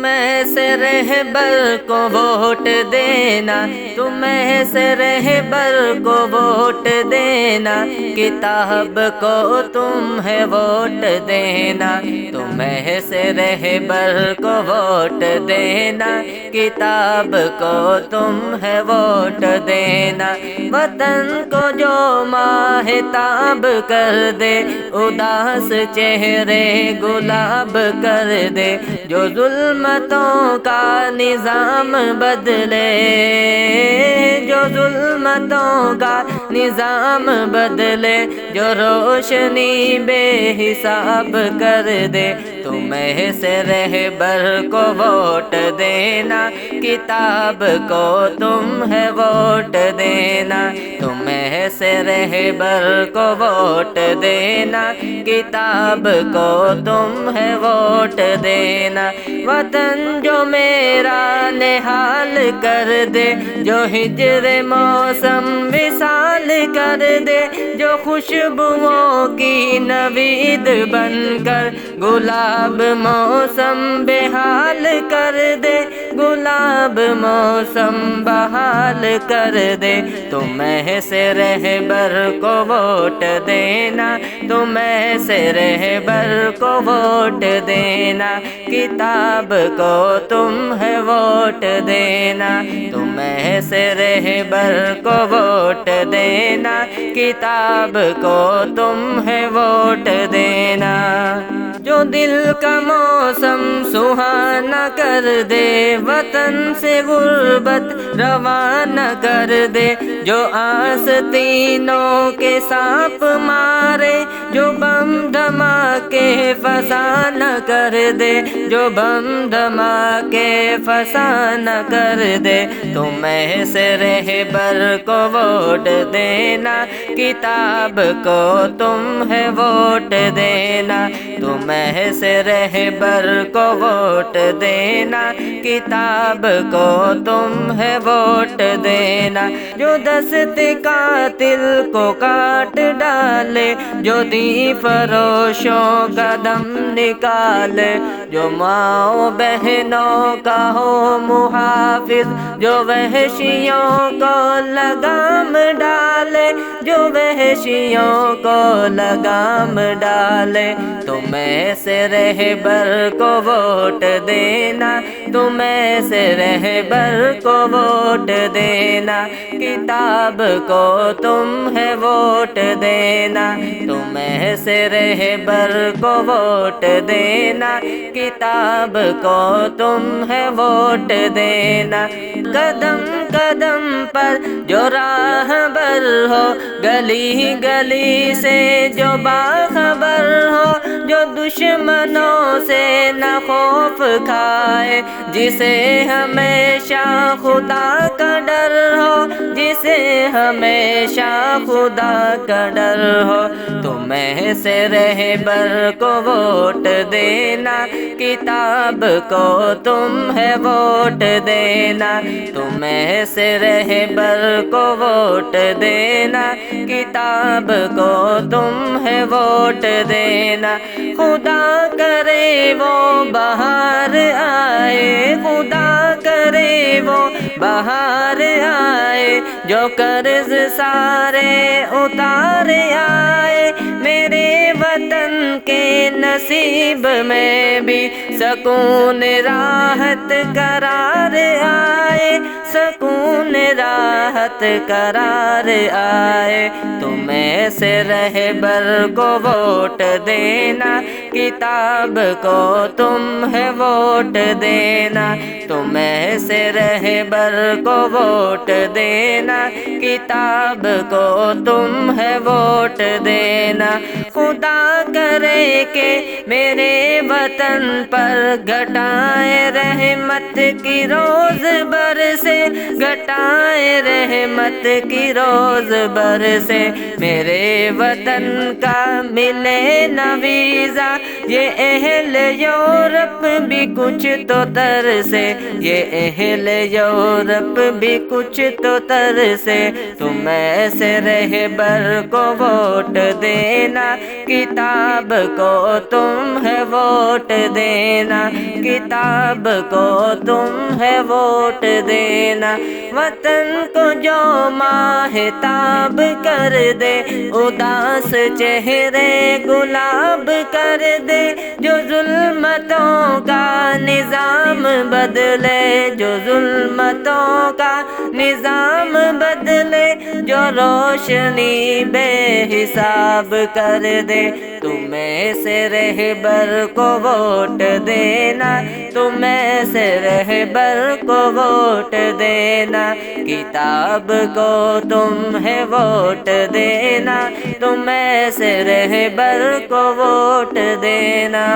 تم ایسے رہبر کو ووٹ دینا، تم ایسے رہبر کو ووٹ دینا، کتاب کو تم ہے ووٹ دینا، تم ایسے رہبر کو ووٹ دینا، کتاب کو تم ہے ووٹ دینا، وطن کو جو ماہتاب کر دے، اداس چہرے گلاب کر دے، جو ظلمتوں کا نظام بدلے، جو ظلمتوں کا نظام بدلے، جو روشنی بے حساب کر دے، تم ایسے رہبر کو ووٹ دینا، کتاب کو تم ہے ووٹ دینا، تم ایسے رہبر کو ووٹ دینا، کتاب کو تم ہے ووٹ دینا، وطن جو میرا نہال کر دے، جو ہجر موسم وصال کر دے، جو خوشبوؤں کی نوید بن کر گلاب موسم بحال کر دے، گلاب موسم بحال کر دے، تم ایسے رہبر کو ووٹ دینا، تم ایسے رہبر کو ووٹ دینا، کتاب کو تم ہے ووٹ دینا، تم ایسے رہبر کو ووٹ دینا، کتاب کو تم ہے ووٹ دینا، جو دل کا موسم سہانا کر دے، وطن سے غربت روانہ کر دے، جو آستینوں کے سانپ مارے، جو بم دھماکے فسانہ کر دے، جو بم دھماکے فسانہ کر دے، تم ایسے رہبر کو ووٹ دینا، کتاب کو تم ہے ووٹ دینا، تم ایسے رہبر کو ووٹ دینا، کتاب کو تم ہے ووٹ دینا، جو دست قاتل کو کاٹ ڈالے، جو دی فروشوں کا دم نکالے، جو ماؤں بہنوں کا ہو محافظ، جو وحشیوں کو لگام ڈالے، جو وحشیوں کو لگام ڈالے، تم ایسے رہبر کو ووٹ دینا، تم ایسے رہبر کو ووٹ دینا، کتاب کو تم ہے ووٹ دینا، تم ایسے رہبر کو ووٹ دینا، کتاب کو تم ہے ووٹ دینا، قدم قدم پر جو راہبر ہو، گلی گلی سے جو باخبر ہو، جو دشمنوں سے نہ خوف کھائے، جسے ہمیشہ خدا کا ڈر ہو، جسے ہمیشہ خدا کا ڈر ہو، تم ایسے رہبر کو ووٹ دینا، کتاب کو تم ہے ووٹ دینا، تم ایسے رہبر کو ووٹ دینا، کتاب کو تم ہے ووٹ دینا، خدا کرے وہ بہار آئے، خدا کرے وہ بہار آئے، جو قرض سارے اتار آئے، میرے وطن کے نصیب میں بھی سکون راحت قرار آئے، سکون راحت قرار آئے، تم ایسے رہبر کو ووٹ دینا، کتاب کو تم ہے ووٹ دینا، تم ایسے رہبر کو ووٹ دینا، کتاب کو تم ہے ووٹ دینا، خدا کرے کہ میرے وطن پر گھٹائے رحمت کی روز برسے، گھٹائے رحمت کی روز برسے، میرے وطن کا ملے نہ ویزا، یہ اہل یورپ بھی کچھ تو ترسے، یہ اہل یورپ بھی کچھ تو ترسے، تم ایسے رہبر کو ووٹ دینا، کتاب کو تم ہے ووٹ دینا، کتاب کو تم ہے ووٹ دینا، وطن کو جو ماہتاب کر دے، اداس چہرے گلاب کر دے، جو ظلمتوں کا نظام بدلے، جو ظلمتوں کا نظام بدلے، جو روشنی بے حساب کر دے، تم ایسے رہبر کو ووٹ دینا، تم ایسے رہبر کو ووٹ دینا، کتاب کو تم ہے ووٹ دینا، تم ایسے رہبر کو ووٹ دینا۔